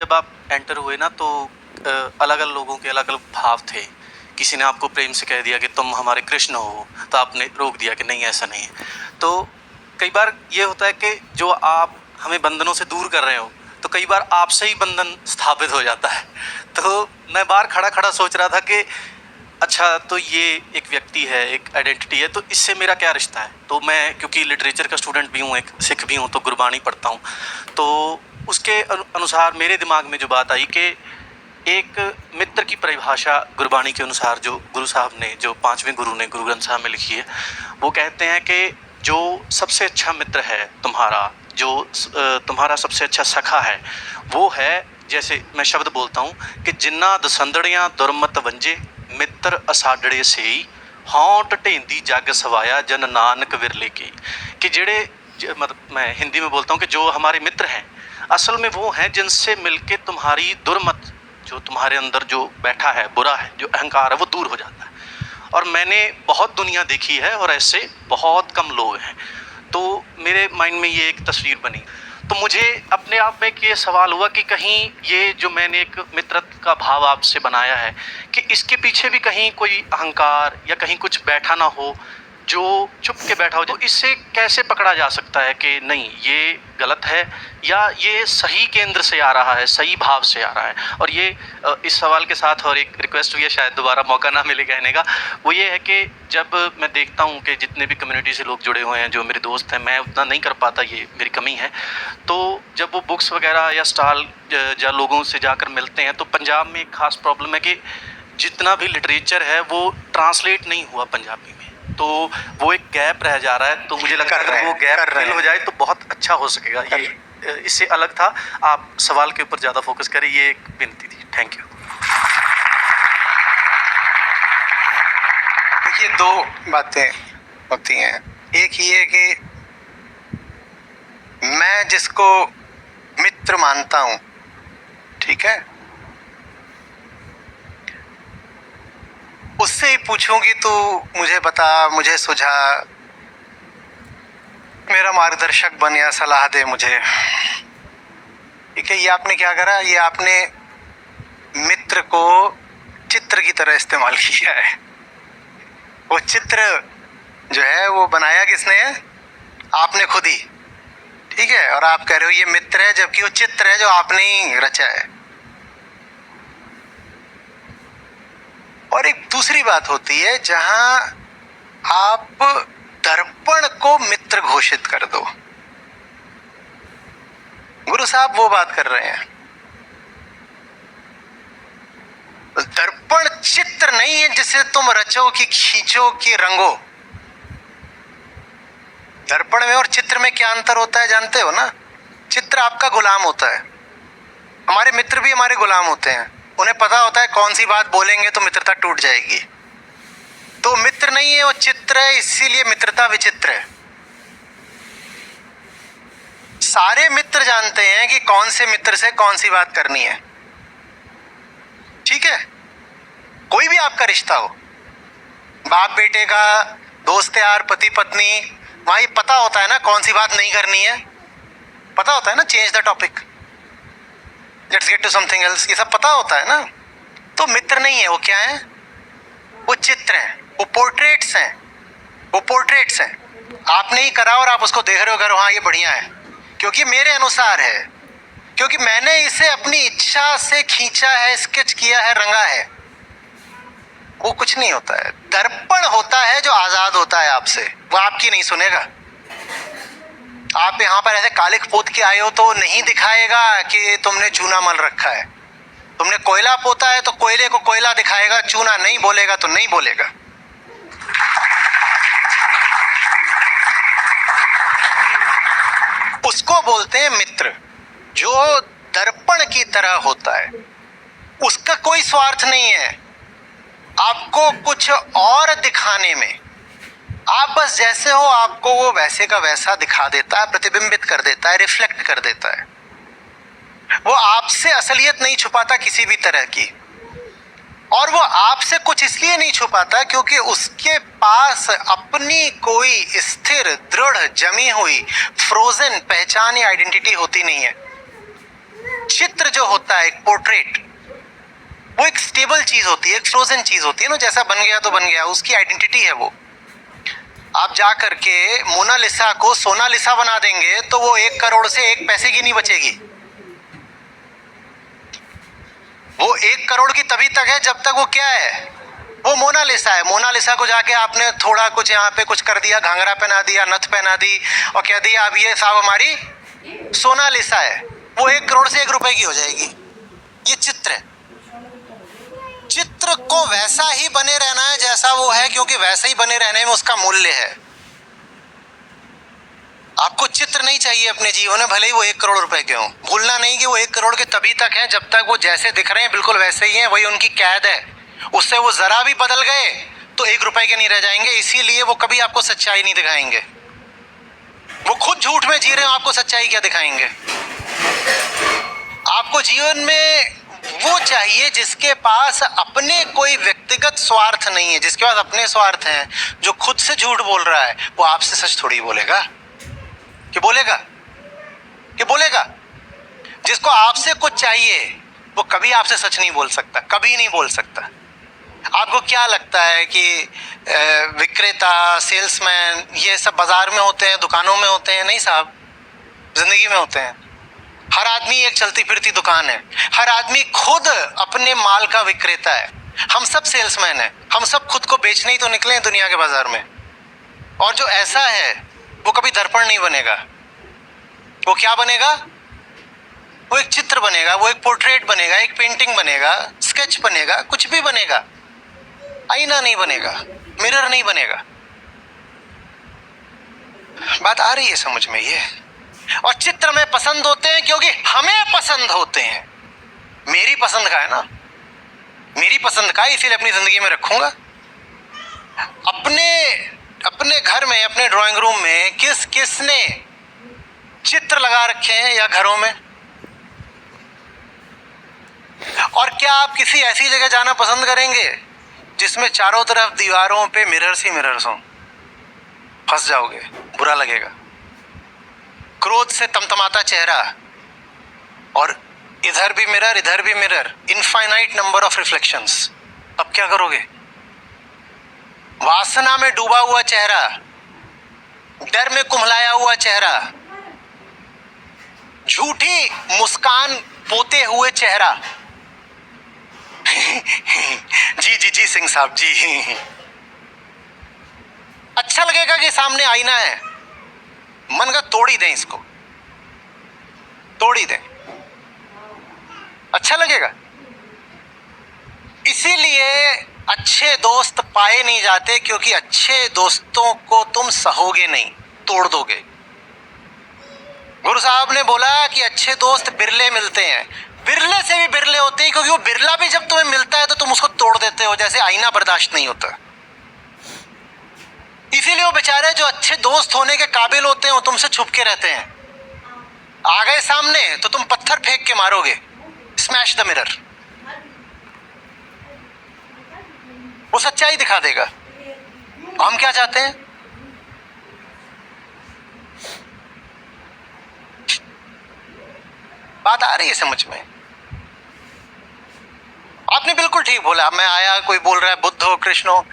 जब आप एंटर हुए ना तो अलग अलग लोगों के अलग अलग भाव थे। किसी ने आपको प्रेम से कह दिया कि तुम हमारे कृष्ण हो, तो आपने रोक दिया कि नहीं ऐसा नहीं है। तो कई बार ये होता है कि जो आप हमें बंधनों से दूर कर रहे हो तो कई बार आपसे ही बंधन स्थापित हो जाता है। तो मैं बाहर खड़ा खड़ा सोच रहा था कि अच्छा, तो ये एक व्यक्ति है, एक आइडेंटिटी है, तो इससे मेरा क्या रिश्ता है। तो मैं क्योंकि लिटरेचर का स्टूडेंट भी हूँ, एक सिख भी हूँ, तो गुरबाणी पढ़ता हूँ। तो उसके अनुसार मेरे दिमाग में जो बात आई कि एक मित्र की परिभाषा गुरबाणी के अनुसार जो गुरु साहब ने, जो 5वें गुरु ने गुरु ग्रंथ साहब में लिखी है, वो कहते हैं कि जो सबसे अच्छा मित्र है तुम्हारा, जो तुम्हारा सबसे अच्छा सखा है, वो है, जैसे मैं शब्द बोलता हूँ कि जिन्ना दसंदड़ियाँ दुरमत वंजे मित्र असाडड़े सेई हौंट ढेंदी जग सवाया जन नानक विरले की। कि जेड़े मतलब मैं हिंदी में बोलता हूँ कि जो हमारे मित्र हैं असल में वो हैं जिनसे मिलके तुम्हारी दुर्मत, जो तुम्हारे अंदर जो बैठा है बुरा है, जो अहंकार है, वो दूर हो जाता है। और मैंने बहुत दुनिया देखी है और ऐसे बहुत कम लोग हैं। तो मेरे माइंड में ये एक तस्वीर बनी। तो मुझे अपने आप में ये सवाल हुआ कि कहीं ये जो मैंने एक मित्रत्व का भाव आपसे बनाया है कि इसके पीछे भी कहीं कोई अहंकार या कहीं कुछ बैठा ना हो, जो चुप के बैठा हो। तो इससे कैसे पकड़ा जा सकता है कि नहीं ये गलत है या ये सही केंद्र से आ रहा है, सही भाव से आ रहा है। और ये इस सवाल के साथ और एक रिक्वेस्ट हुई है, शायद दोबारा मौका ना मिले कहने का, वो ये है कि जब मैं देखता हूँ कि जितने भी कम्युनिटी से लोग जुड़े हुए हैं, जो मेरे दोस्त हैं, मैं उतना नहीं कर पाता, ये मेरी कमी है। तो जब वो बुक्स वगैरह या स्टॉल या लोगों से जाकर मिलते हैं, तो पंजाब में एक ख़ास प्रॉब्लम है कि जितना भी लिटरेचर है वो ट्रांसलेट नहीं हुआ पंजाबी में, तो वो एक गैप रह जा रहा है। तो मुझे लगता है अगर वो गैप फिल हो जाए तो बहुत अच्छा हो सकेगा। ये इससे अलग था, आप सवाल के ऊपर ज़्यादा फोकस करें, ये एक विनती थी। Thank you. देखिए, दो बातें होती हैं। एक ये कि मैं जिसको मित्र मानता हूं, ठीक है, उससे ही पूछूंगी तो मुझे बता, मुझे सुझा, मेरा मार्गदर्शक बन या सलाह दे मुझे। ठीक है, ये आपने क्या करा, ये आपने मित्र को चित्र की तरह इस्तेमाल किया है। वो चित्र जो है वो बनाया किसने है? आपने खुद ही। ठीक है, और आप कह रहे हो ये मित्र है, जबकि वो चित्र है जो आपने ही रचा है। और एक दूसरी बात होती है जहां आप दर्पण को मित्र घोषित कर दो। गुरु साहब वो बात कर रहे हैं। दर्पण चित्र नहीं है जिसे तुम रचो कि खींचो कि रंगो। दर्पण में और चित्र में क्या अंतर होता है जानते हो ना? चित्र आपका गुलाम होता है। हमारे मित्र भी हमारे गुलाम होते हैं। उन्हें पता होता है कौन सी बात बोलेंगे तो मित्रता टूट जाएगी। तो मित्र नहीं है, वो चित्र है, इसीलिए मित्रता विचित्र है। सारे मित्र जानते हैं कि कौन से मित्र से कौन सी बात करनी है। ठीक है, कोई भी आपका रिश्ता हो, बाप बेटे का, दोस्त यार, पति पत्नी, वहां ये पता होता है ना कौन सी बात नहीं करनी है। पता होता है ना, change the topic, let's get to something else, ये सब पता होता है ना। तो मित्र नहीं है, वो क्या है? वो चित्र हैं, वो पोर्ट्रेट्स हैं, वो पोर्ट्रेट्स हैं। आपने ही करा और आप उसको देख रहे हो, करो हाँ ये बढ़िया है क्योंकि मेरे अनुसार है, क्योंकि मैंने इसे अपनी इच्छा से खींचा है, स्केच किया है, रंगा है। वो कुछ नहीं होता है। दर्पण होता है जो आजाद होता है आपसे, वो आपकी नहीं सुनेगा। आप यहाँ पर ऐसे कालिक पोत के आए हो तो नहीं दिखाएगा कि तुमने चूना मल रखा है। तुमने कोयला पोता है तो कोयले को कोयला दिखाएगा, चूना नहीं बोलेगा तो नहीं बोलेगा। उसको बोलते हैं मित्र, जो दर्पण की तरह होता है। उसका कोई स्वार्थ नहीं है आपको कुछ और दिखाने में। आप बस जैसे हो आपको वो वैसे का वैसा दिखा देता है, प्रतिबिंबित कर देता है, रिफ्लेक्ट कर देता है। वो आपसे असलियत नहीं छुपाता किसी भी तरह की, और वो आपसे कुछ इसलिए नहीं छुपाता क्योंकि उसके पास अपनी कोई स्थिर, दृढ़, जमी हुई, फ्रोजन पहचान या आइडेंटिटी होती नहीं है। चित्र जो होता है, एक पोर्ट्रेट, वो एक स्टेबल चीज होती है, एक फ्रोजन चीज होती है ना, जैसा बन गया तो बन गया, उसकी आइडेंटिटी है वो। आप जा करके मोनालिसा को सोनालिसा बना देंगे तो वो 1 करोड़ से 1 पैसे की नहीं बचेगी। वो 1 करोड़ की तभी तक है जब तक वो क्या है, वो मोनालिसा है। मोनालिसा को जाके आपने थोड़ा कुछ यहाँ पे कुछ कर दिया, घाघरा पहना दिया, नथ पहना दी और कह दिया अब ये साहब हमारी सोनालिसा है, वो 1 करोड़ से 1 रुपए की हो जाएगी। ये चित्र है। चित्र को वैसा ही बने रहना है जैसा वो है, क्योंकि वैसे ही बने रहने में उसका मूल्य है। आपको चित्र नहीं चाहिए अपने जीवन में, भले ही वो 1 करोड़ रुपए के हों। भूलना नहीं कि वो 1 करोड़ के तभी तक है जब तक वो जैसे दिख रहे हैं बिल्कुल वैसे ही हैं, वही उनकी कैद है। उससे वो जरा भी बदल गए तो 1 रुपए के नहीं रह जाएंगे। इसीलिए वो कभी आपको सच्चाई नहीं दिखाएंगे। वो खुद झूठ में जी रहे हो, आपको सच्चाई क्या दिखाएंगे। आपको जीवन में वो चाहिए जिसके पास अपने कोई व्यक्तिगत स्वार्थ नहीं है, जिसके पास अपने स्वार्थ हैं। जो खुद से झूठ बोल रहा है वो आपसे सच थोड़ी बोलेगा। कि बोलेगा? कि बोलेगा? जिसको आपसे कुछ चाहिए वो कभी आपसे सच नहीं बोल सकता, कभी नहीं बोल सकता। आपको क्या लगता है कि विक्रेता, सेल्समैन ये सब बाजार में होते हैं, दुकानों में होते हैं? नहीं साहब, जिंदगी में होते हैं। हर आदमी एक चलती फिरती दुकान है। हर आदमी खुद अपने माल का विक्रेता है। हम सब सेल्समैन हैं। हम सब खुद को बेचने ही तो निकले हैं दुनिया के बाजार में। और जो ऐसा है वो कभी दर्पण नहीं बनेगा। वो क्या बनेगा? वो एक चित्र बनेगा, वो एक पोर्ट्रेट बनेगा, एक पेंटिंग बनेगा, स्केच बनेगा, कुछ भी बनेगा। आईना नहीं बनेगा, मिरर नहीं बनेगा। बात आ रही है समझ में ये? और चित्र में पसंद होते हैं क्योंकि हमें पसंद होते हैं। मेरी पसंद का है ना, मेरी पसंद का, इसीलिए अपनी जिंदगी में रखूंगा। अपने घर में, अपने ड्राइंग रूम में किसने चित्र लगा रखे हैं या घरों में? और क्या आप किसी ऐसी जगह जाना पसंद करेंगे जिसमें चारों तरफ दीवारों पे मिरर्स ही मिरर्स हों? फंस जाओगे, बुरा लगेगा। क्रोध से तमतमाता चेहरा और इधर भी मिरर, इधर भी mirror, infinite number of reflections. अब क्या करोगे? वासना में डूबा हुआ चेहरा, डर में कुम्हलाया हुआ चेहरा, झूठी मुस्कान पोते हुए चेहरा। जी सिंह साहब जी। अच्छा लगेगा कि सामने आईना है, मन का तोड़ ही दें इसको, तोड़ ही दें, अच्छा लगेगा। इसीलिए अच्छे दोस्त पाए नहीं जाते, क्योंकि अच्छे दोस्तों को तुम सहोगे नहीं, तोड़ दोगे। गुरु साहब ने बोला कि अच्छे दोस्त बिरले मिलते हैं। बिरले से भी बिरले होते हैं, क्योंकि वो बिरला भी जब तुम्हें मिलता है तो तुम उसको तोड़ देते हो, जैसे आईना बर्दाश्त नहीं होता। इसीलिए वो बेचारे जो अच्छे दोस्त होने के काबिल होते हैं वो तुमसे छुप के रहते हैं। आ गए सामने तो तुम पत्थर फेंक के मारोगे, स्मैश द मिरर। वो सच्चाई दिखा देगा। हम क्या चाहते हैं? बात आ रही है समझ में? आपने बिल्कुल ठीक बोला। मैं आया, कोई बोल रहा है बुद्ध हो, कृष्ण हो।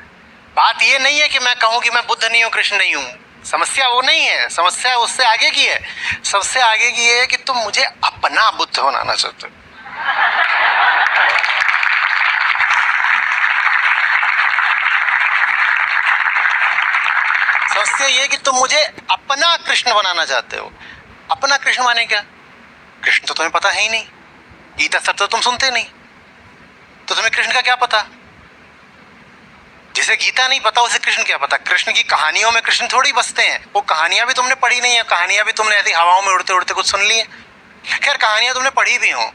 बात ये नहीं है कि मैं कहूं कि मैं बुद्ध नहीं हूं, कृष्ण नहीं हूं। समस्या वो नहीं है, समस्या उससे आगे की है। सबसे आगे की है कि तुम मुझे अपना बुद्ध बनाना चाहते हो। समस्या ये कि तुम मुझे अपना कृष्ण बनाना चाहते हो। अपना कृष्ण माने क्या? कृष्ण तो तुम्हें पता है ही नहीं। गीता सब तो तुम सुनते नहीं, तो तुम्हें कृष्ण का क्या पता? जिसे गीता नहीं पता उसे कृष्ण क्या पता? कृष्ण की कहानियों में कृष्ण थोड़ी बसते हैं। वो कहानियां भी तुमने पढ़ी नहीं है, कहानियां भी तुमने ऐसी हवाओं में उड़ते उड़ते कुछ सुन ली है। खैर, कहानियां तुमने पढ़ी भी हो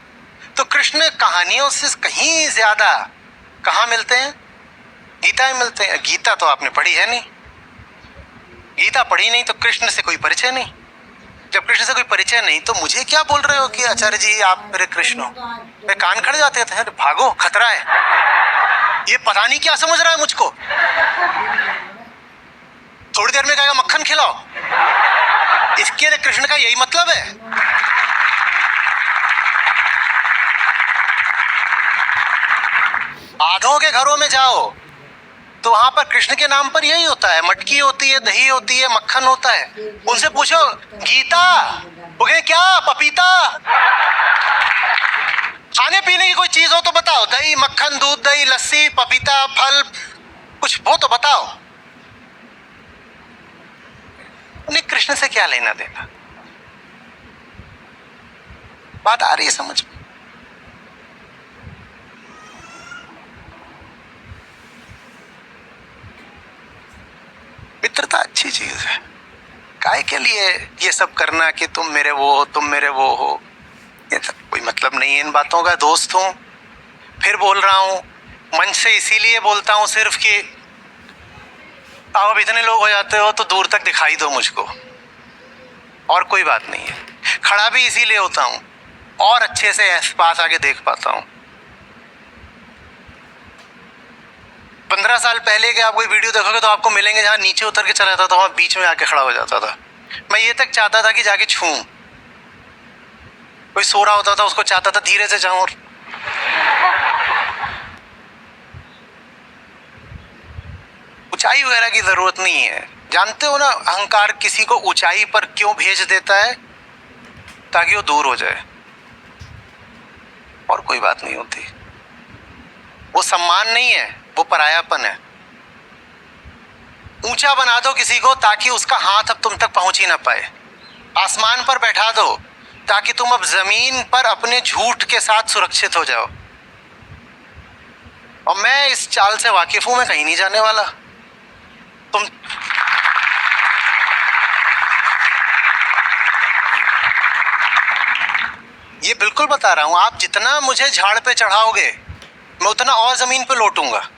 तो कृष्ण कहानियों से कहीं ज्यादा कहाँ मिलते हैं? गीता में मिलते हैं। गीता तो आपने पढ़ी है नहीं, गीता पढ़ी नहीं तो कृष्ण से कोई परिचय नहीं। जब कृष्ण से कोई परिचय नहीं तो मुझे क्या बोल रहे हो कि आचार्य जी आप मेरे कृष्ण हो? मैं कान खड़े जाते थे, भागो खतरा है। ये पता नहीं क्या समझ रहा है मुझको। थोड़ी देर में कहेगा मक्खन खिलाओ। इसके लिए कृष्ण का यही मतलब है। साधुओं के घरों में जाओ तो वहां पर कृष्ण के नाम पर यही होता है, मटकी होती है, दही होती है, मक्खन होता है। उनसे पूछो गीता, वो कहे क्या, पपीता। खाने पीने की कोई चीज हो तो बताओ, दही, मक्खन, दूध, दही, लस्सी, पपीता, फल, कुछ हो तो बताओ। उन्हें कृष्ण से क्या लेना देना? बात आ रही है समझ में? मित्रता अच्छी चीज है। काहे के लिए ये सब करना कि तुम मेरे वो हो, तुम मेरे वो हो? ये सब कोई मतलब नहीं है इन बातों का। दोस्त हूं, फिर बोल रहा हूं, मंच से इसीलिए बोलता हूं सिर्फ कि अब इतने लोग हो जाते हो तो दूर तक दिखाई दो मुझको, और कोई बात नहीं है। खड़ा भी इसीलिए होता हूं और अच्छे से पास आके देख पाता हूं। 15 साल पहले के आप कोई वीडियो देखोगे तो आपको मिलेंगे जहां नीचे उतर के चला जाता था, वहां बीच में आके खड़ा हो जाता था। मैं ये तक चाहता था कि जाके छूं, कोई सो रहा होता था उसको चाहता था धीरे से जाऊं। और ऊंचाई वगैरह की जरूरत नहीं है। जानते हो ना अहंकार किसी को ऊंचाई पर क्यों भेज देता है? ताकि वो दूर हो जाए, और कोई बात नहीं होती। वो सम्मान नहीं है, वो परायापन है। ऊंचा बना दो किसी को ताकि उसका हाथ अब तुम तक पहुंच ही ना पाए। आसमान पर बैठा दो ताकि तुम अब जमीन पर अपने झूठ के साथ सुरक्षित हो जाओ। और मैं इस चाल से वाकिफ हूं, मैं कहीं नहीं जाने वाला। तुम ये बिल्कुल बता रहा हूं, आप जितना मुझे झाड़ पे चढ़ाओगे मैं उतना और जमीन पे लौटूंगा।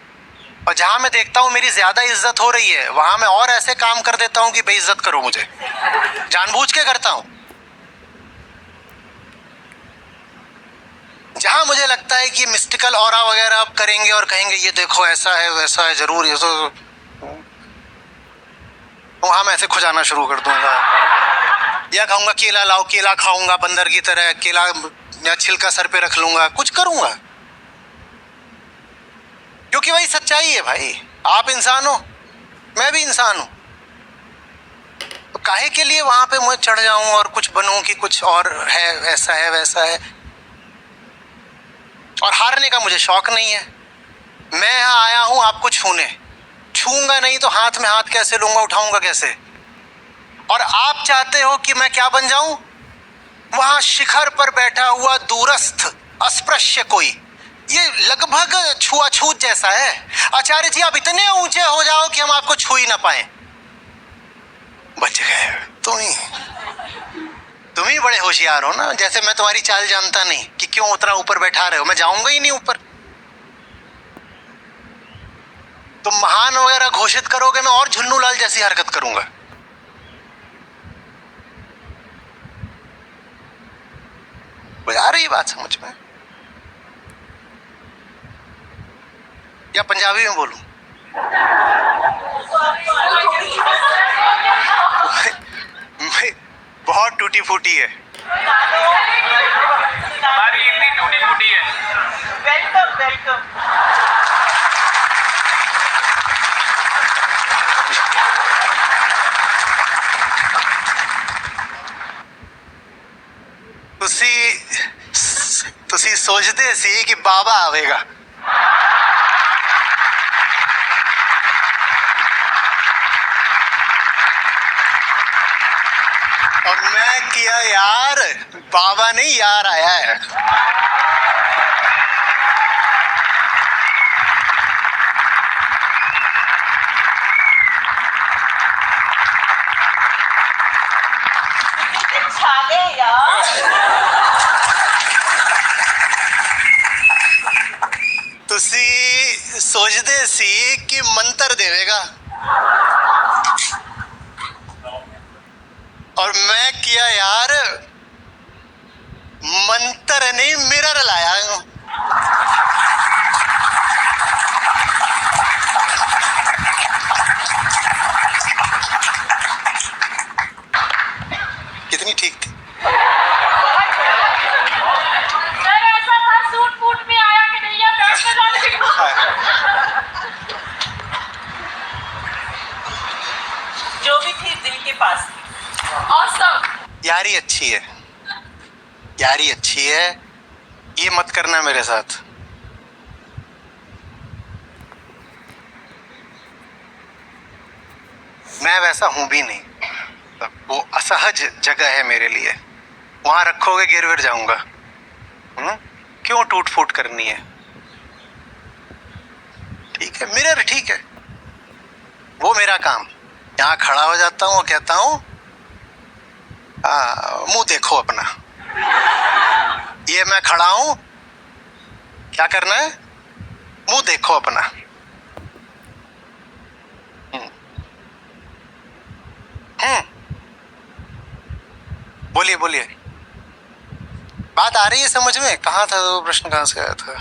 और जहां मैं देखता हूं मेरी ज्यादा इज्जत हो रही है वहां मैं और ऐसे काम कर देता हूं कि बेइज्जत करो मुझे, जानबूझ के करता हूं। जहां मुझे लगता है कि मिस्टिकल ऑरा वगैरह आप करेंगे और कहेंगे ये देखो ऐसा है वैसा है जरूर, ये तो वहां मैं ऐसे खुजाना शुरू कर दूंगा, या कहूंगा केला लाओ, केला खाऊंगा बंदर की तरह, केला या छिलका सर पे रख लूंगा, कुछ करूंगा। क्योंकि वही सच्चाई है भाई। आप इंसान हो, मैं भी इंसान हूं, तो काहे के लिए वहां पे मैं चढ़ जाऊं और कुछ बनूं कि कुछ और है, ऐसा है वैसा है। और हारने का मुझे शौक नहीं है। मैं यहां आया हूं आपको छूने, छूंगा नहीं तो हाथ में हाथ कैसे लूंगा, उठाऊंगा कैसे? और आप चाहते हो कि मैं क्या बन जाऊं? वहां शिखर पर बैठा हुआ दूरस्थ अस्पृश्य कोई, ये लगभग छुआछूत जैसा है। आचार्य जी आप इतने ऊंचे हो जाओ कि हम आपको छू ही ना पाए। बच गए तुम ही बड़े होशियार हो ना। जैसे मैं तुम्हारी चाल जानता नहीं कि क्यों उतना ऊपर बैठा रहे हो, मैं जाऊंगा ही नहीं ऊपर। तुम महान वगैरह घोषित करोगे, मैं और झुन्नू लाल जैसी हरकत करूंगा। आ रही बात समझ में? या पंजाबी में बोलूं? बहुत टूटी फूटी है। हमारी इतनी टूटी फूटी है। Welcome welcome. तुसी सोचते सी कि बाबा आवेगा, और मैं किया यार, बाबा नहीं यार आया है। छा गए यार। तुसी सोचते सी कि मंत्र देवेगा, और मैं किया यार मंत्र नहीं मिरर लाया हूं। कितनी ठीक थी। सर ऐसा था सूट फूट में आया कि नहीं, या पैर में डाल के यारी अच्छी है, यारी अच्छी है, ये मत करना मेरे साथ। मैं वैसा हूं भी नहीं, वो असहज जगह है मेरे लिए, वहां रखोगे गिर विर जाऊंगा। क्यों टूट फूट करनी है? ठीक है, मिरर ठीक है, वो मेरा काम। यहाँ खड़ा हो जाता हूँ, कहता हूँ मुंह देखो अपना, ये मैं खड़ा हूं, क्या करना है? मुंह देखो अपना। बोलिए बोलिए, बात आ रही है समझ में? कहाँ था वो प्रश्न, कहाँ से आया था?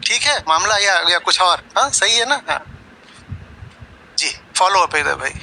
ठीक है मामला, या कुछ और? हाँ सही है ना? हाँ जी, फॉलो अप है इधर भाई।